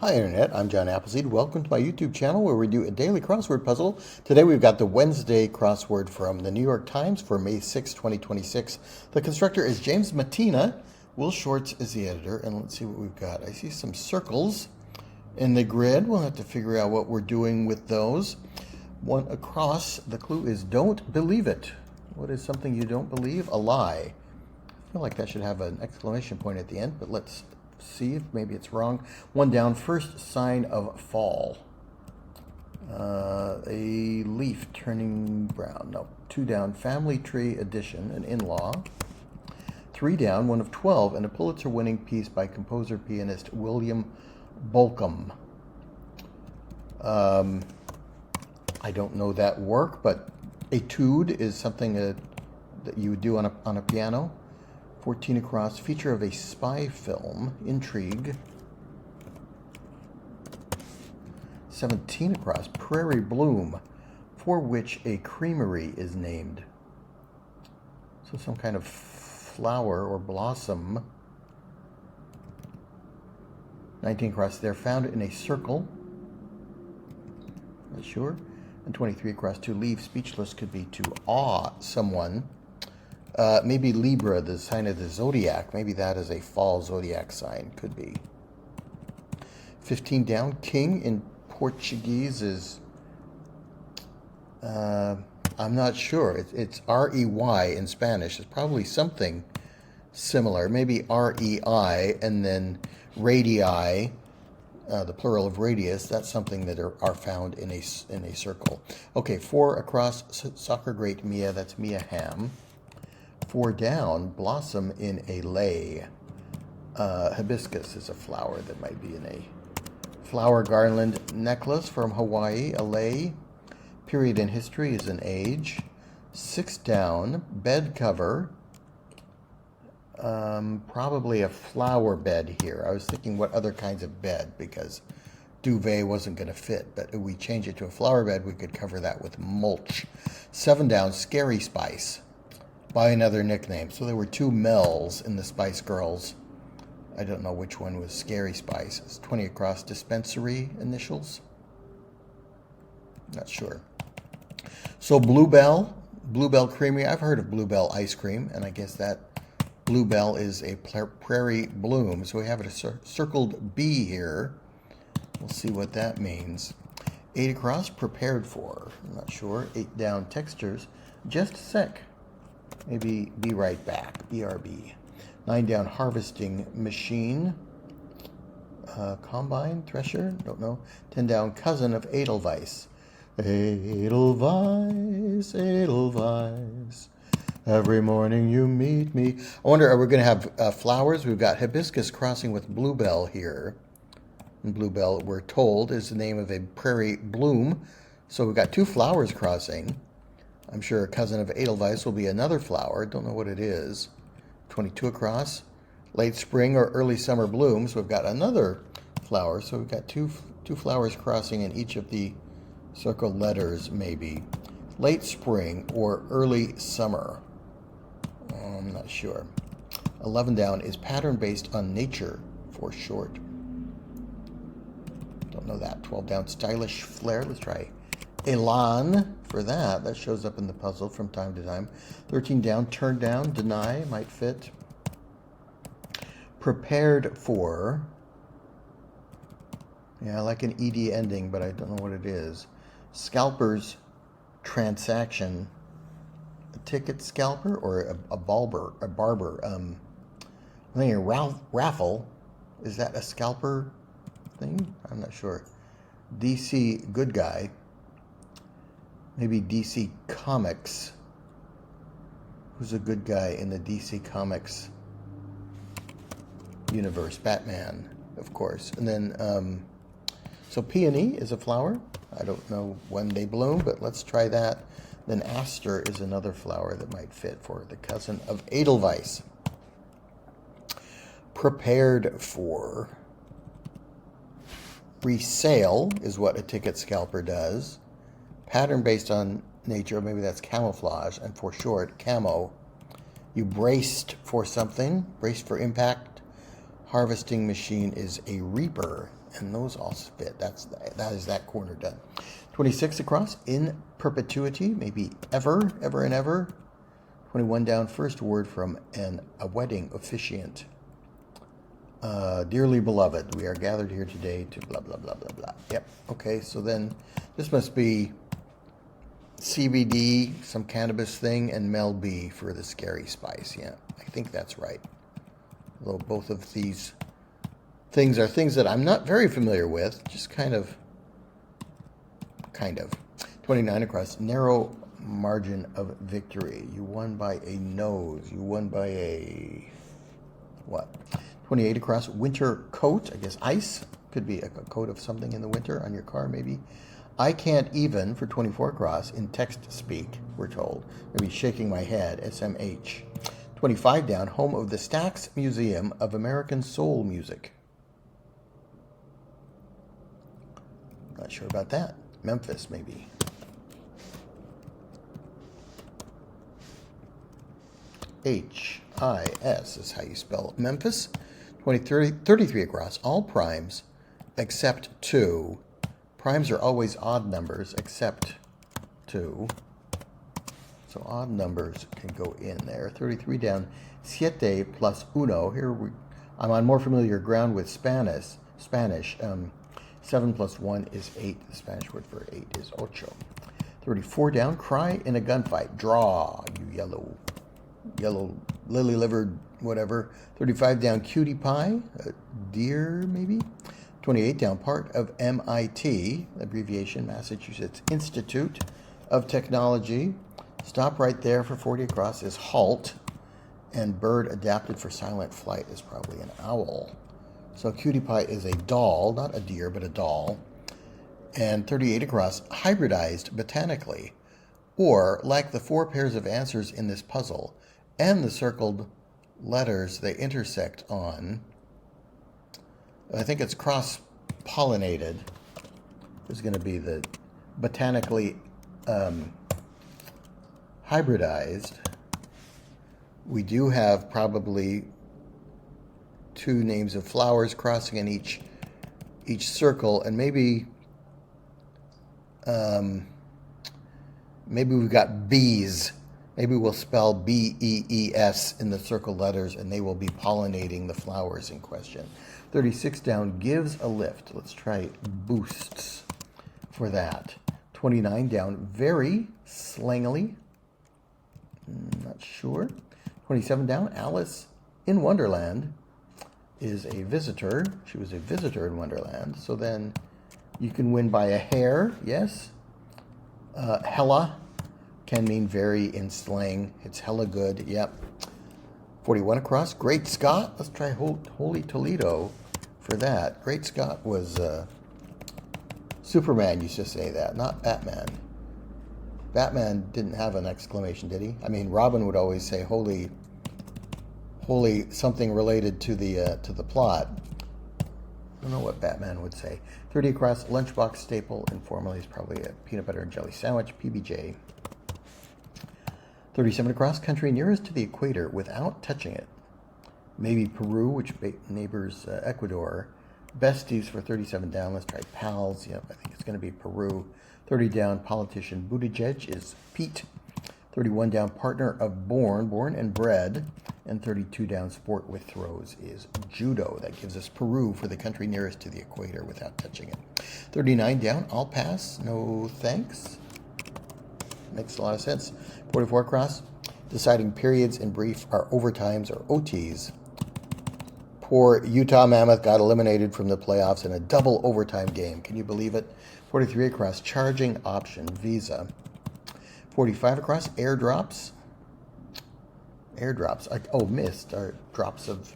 Hi Internet, I'm John Appleseed. Welcome to my YouTube channel where we do a daily crossword puzzle. Today we've got the Wednesday crossword from the New York Times for May 6, 2026. The constructor is James Mattina. Will Shorts is the editor, and let's see what we've got. I see some circles in the grid. We'll have to figure out what we're doing with those. One across, the clue is don't believe it. What is something you don't believe? A lie. I feel like that should have an exclamation point at the end, but let's see if maybe it's wrong. One down, first sign of fall. A leaf turning brown. No. Two down, family tree addition, an in-law. Three down, one of 12, and a Pulitzer-winning piece by composer-pianist William Bolcom. I don't know that work, but etude is something that you would do on a piano. 14 across, feature of a spy film, intrigue. 17 across, prairie bloom, for which a creamery is named. So some kind of flower or blossom. 19 across, they're found in a circle. Not sure. And 23 across, to leave speechless could be to awe someone. Maybe Libra, the sign of the zodiac. Maybe that is a fall zodiac sign. Could be. 15 down. King in Portuguese is... I'm not sure. It's R-E-Y in Spanish. It's probably something similar. Maybe R-E-I and then radii, the plural of radius. That's something that are found in a circle. Okay, 4 across. Soccer great Mia. That's Mia Hamm. 4 down, blossom in a lei. Hibiscus is a flower that might be in a flower garland. Necklace from Hawaii, a lei. Period in history is an age. 6 down, bed cover. Probably a flower bed here. I was thinking what other kinds of bed, because duvet wasn't going to fit, but if we change it to a flower bed, we could cover that with mulch. 7 down, scary spice. By another nickname. So there were 2 Mel's in the Spice Girls. I don't know which one was Scary Spice. It's 20 across, dispensary initials. Not sure. So Bluebell Creamery. I've heard of Bluebell ice cream, and I guess that Bluebell is a prairie bloom. So we have a circled B here. We'll see what that means. 8 across, prepared for. I'm not sure. 8 down, textures. Just a sec. Maybe be right back, BRB. 9 down, harvesting machine. Combine, thresher, don't know. 10 down, cousin of Edelweiss. Edelweiss, Edelweiss. Every morning you meet me. I wonder, are we going to have flowers? We've got hibiscus crossing with bluebell here. And bluebell, we're told, is the name of a prairie bloom. So we've got 2 flowers crossing. I'm sure a cousin of Edelweiss will be another flower. Don't know what it is. 22 across. Late spring or early summer blooms. We've got another flower. So we've got two flowers crossing in each of the circled letters, maybe. Late spring or early summer. I'm not sure. 11 down is pattern based on nature for short. Don't know that. 12 down, stylish flair. Let's try Elan for that. That shows up in the puzzle from time to time. 13 down, turn down, deny, might fit. Prepared for. Yeah, I like an ED ending, but I don't know what it is. Scalper's transaction. A ticket scalper or a barber. I'm thinking raffle. Is that a scalper thing? I'm not sure. DC good guy. Maybe DC Comics. Who's a good guy in the DC Comics universe? Batman, of course. And then, so peony is a flower. I don't know when they bloom, but let's try that. Then aster is another flower that might fit for the cousin of Edelweiss. Prepared for. Resale is what a ticket scalper does. Pattern based on nature, maybe that's camouflage, and for short, camo. You braced for something, braced for impact. Harvesting machine is a reaper, and those all fit. That is that corner done. 26 across, in perpetuity, maybe ever, ever and ever. 21 down, first word from a wedding officiant. Dearly beloved, we are gathered here today to blah, blah, blah, blah, blah. Yep, okay, so then this must be CBD, some cannabis thing, and Mel B for the scary spice. Yeah, I think that's right. Although both of these things are things that I'm not very familiar with, just kind of. 29 across, narrow margin of victory. You won by a nose. You won by a what? 28 across, winter coat. I guess ice. Could be a coat of something in the winter on your car, maybe. I can't even, for 24 across, in text speak, we're told. Maybe shaking my head, SMH. 25 down, home of the Stax Museum of American Soul Music. Not sure about that. Memphis, maybe. H-I-S is how you spell Memphis. 33 across. All primes except 2. Primes are always odd numbers except 2. So odd numbers can go in there. 33 down. Siete plus uno. I'm on more familiar ground with Spanish. 7 plus 1 is 8. The Spanish word for 8 is ocho. 34 down. Cry in a gunfight. Draw, you yellow lily-livered whatever. 35 down. Cutie pie. Deer, maybe. 28 down. Part of MIT, abbreviation, Massachusetts Institute of Technology. Stop right there for 40 across is halt. And bird adapted for silent flight is probably an owl. So cutie pie is a doll, not a deer, but a doll. And 38 across, hybridized botanically. Or, like the 4 pairs of answers in this puzzle, and the circled letters they intersect on, I think it's cross-pollinated, is going to be the botanically hybridized. We do have probably 2 names of flowers crossing in each circle, and maybe we've got bees. Maybe we'll spell B-E-E-S in the circle letters, and they will be pollinating the flowers in question. 36 down, gives a lift. Let's try boosts for that. 29 down, very slangily. Not sure. 27 down, Alice in Wonderland is a visitor. She was a visitor in Wonderland. So then you can win by a hair, yes. Hella can mean very in slang. It's hella good, yep. 41 across, Great Scott. Let's try Holy Toledo for that. Great Scott was Superman used to say that, not Batman. Batman didn't have an exclamation, did he? I mean, Robin would always say holy something related to the plot. I don't know what Batman would say. 30 across, lunchbox staple, informally is probably a peanut butter and jelly sandwich, PBJ. 37 across, country nearest to the equator without touching it. Maybe Peru, which neighbors Ecuador. Besties for 37 down. Let's try pals. Yep, I think it's going to be Peru. 30 down, politician Buttigieg is Pete. 31 down, partner of born and bred. And 32 down, sport with throws is judo. That gives us Peru for the country nearest to the equator without touching it. 39 down, I'll pass. No thanks. Makes a lot of sense. 44 across, deciding periods in brief are overtimes or OTs. Poor Utah Mammoth got eliminated from the playoffs in a double overtime game. Can you believe it? 43 across, charging option, Visa. 45 across, airdrops. Airdrops. Mist are drops of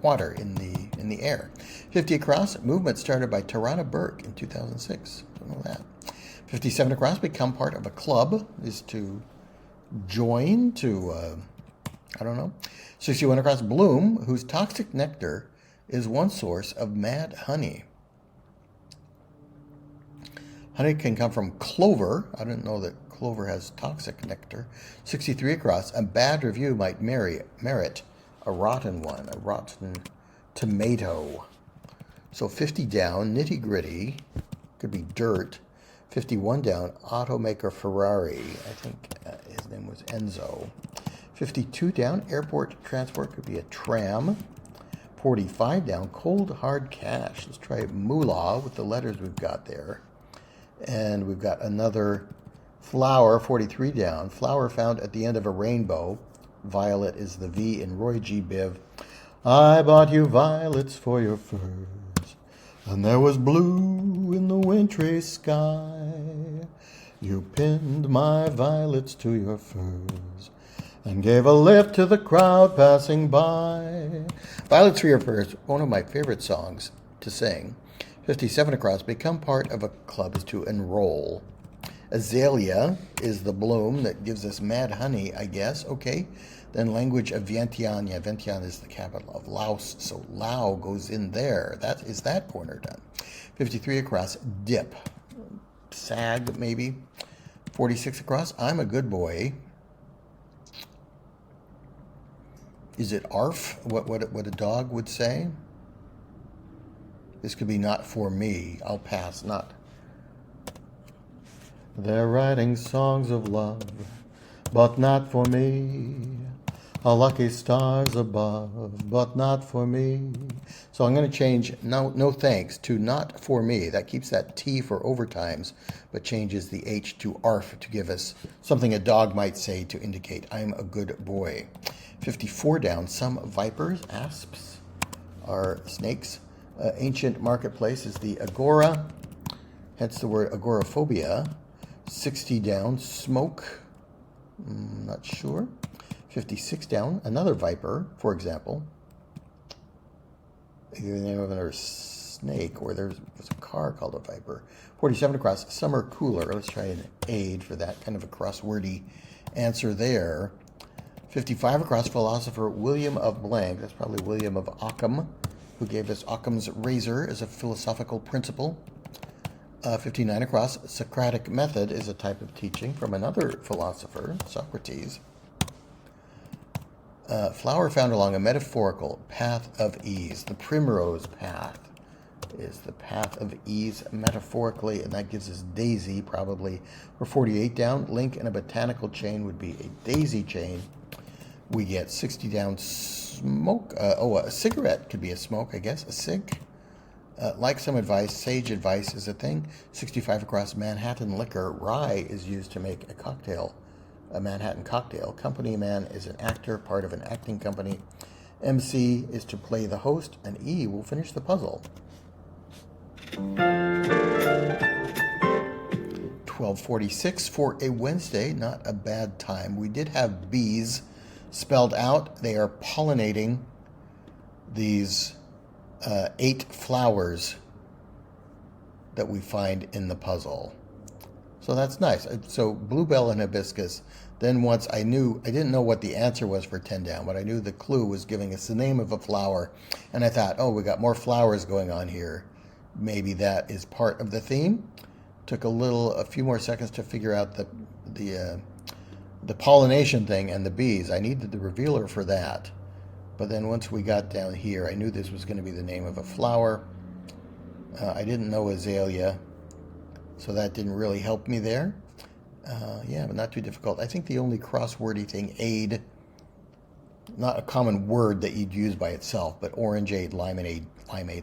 water in the air. 50 across, movement started by Tarana Burke in 2006. Don't know that. 57 across, become part of a club is to join, I don't know. 61 across, bloom, whose toxic nectar is one source of mad honey. Honey can come from clover. I didn't know that clover has toxic nectar. 63 across, a bad review might merit a rotten one, a rotten tomato. So 50 down, nitty gritty, could be dirt. 51 down, automaker Ferrari. I think his name was Enzo. 52 down, airport transport, could be a tram. 45 down, cold hard cash. Let's try moolah with the letters we've got there. And we've got another flower, 43 down. Flower found at the end of a rainbow. Violet is the V in Roy G. Biv. I bought you violets for your furs, and there was blue in the wintry sky. You pinned my violets to your furs and gave a lift to the crowd passing by. Violets for Your Furs, one of my favorite songs to sing. 57 across, become part of a club is to enroll. Azalea is the bloom that gives us mad honey, I guess. Okay, then language of Vientiane. Yeah, Vientiane is the capital of Laos, so Lao goes in there. That is that corner done. 53 across, dip. Sag, maybe. 46 across, I'm a good boy. Is it arf? What a dog would say? This could be not for me. I'll pass. Not. They're writing songs of love, but not for me. A lucky stars above, but not for me. So I'm going to change no thanks to not for me. That keeps that T for overtimes, but changes the H to arf to give us something a dog might say to indicate I'm a good boy. 54 down, some vipers, asps, are snakes. Ancient marketplace is the agora, hence the word agoraphobia. 60 down, smoke, not sure. 56 down, another viper, for example. Either the name of another snake, or there's a car called a viper. 47 across, summer cooler. Let's try an aid for that kind of a crosswordy answer there. 55 across, philosopher William of Blank. That's probably William of Ockham, who gave us Occam's razor as a philosophical principle. 59 across, Socratic method is a type of teaching from another philosopher, Socrates. Flower found along a metaphorical path of ease. The primrose path is the path of ease metaphorically, and that gives us daisy probably. We're 48 down. Link in a botanical chain would be a daisy chain. We get 60 down, smoke. A cigarette could be a smoke, I guess. A cig. Like some advice, sage advice is a thing. 65 across, Manhattan liquor. Rye is used to make a cocktail, a Manhattan cocktail. Company man is an actor, part of an acting company. MC is to play the host, and E will finish the puzzle. 12:46 for a Wednesday, not a bad time. We did have bees spelled out. They are pollinating these 8 flowers that we find in the puzzle. So that's nice. So bluebell and hibiscus. Then once I didn't know what the answer was for 10 down, but I knew the clue was giving us the name of a flower. And I thought, oh, we got more flowers going on here. Maybe that is part of the theme. Took a few more seconds to figure out the pollination thing and the bees. I needed the revealer for that. But then once we got down here, I knew this was going to be the name of a flower. I didn't know azalea, so that didn't really help me there. Yeah, but not too difficult. I think the only crosswordy thing, aid, not a common word that you'd use by itself, but orangeade, limeade,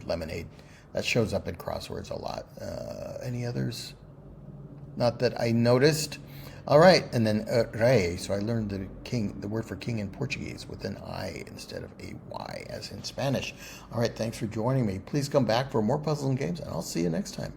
lemonade. That shows up in crosswords a lot. Any others? Not that I noticed. All right, and then rei. So I learned the word for king in Portuguese with an I instead of a Y, as in Spanish. All right, thanks for joining me. Please come back for more puzzles and games, and I'll see you next time.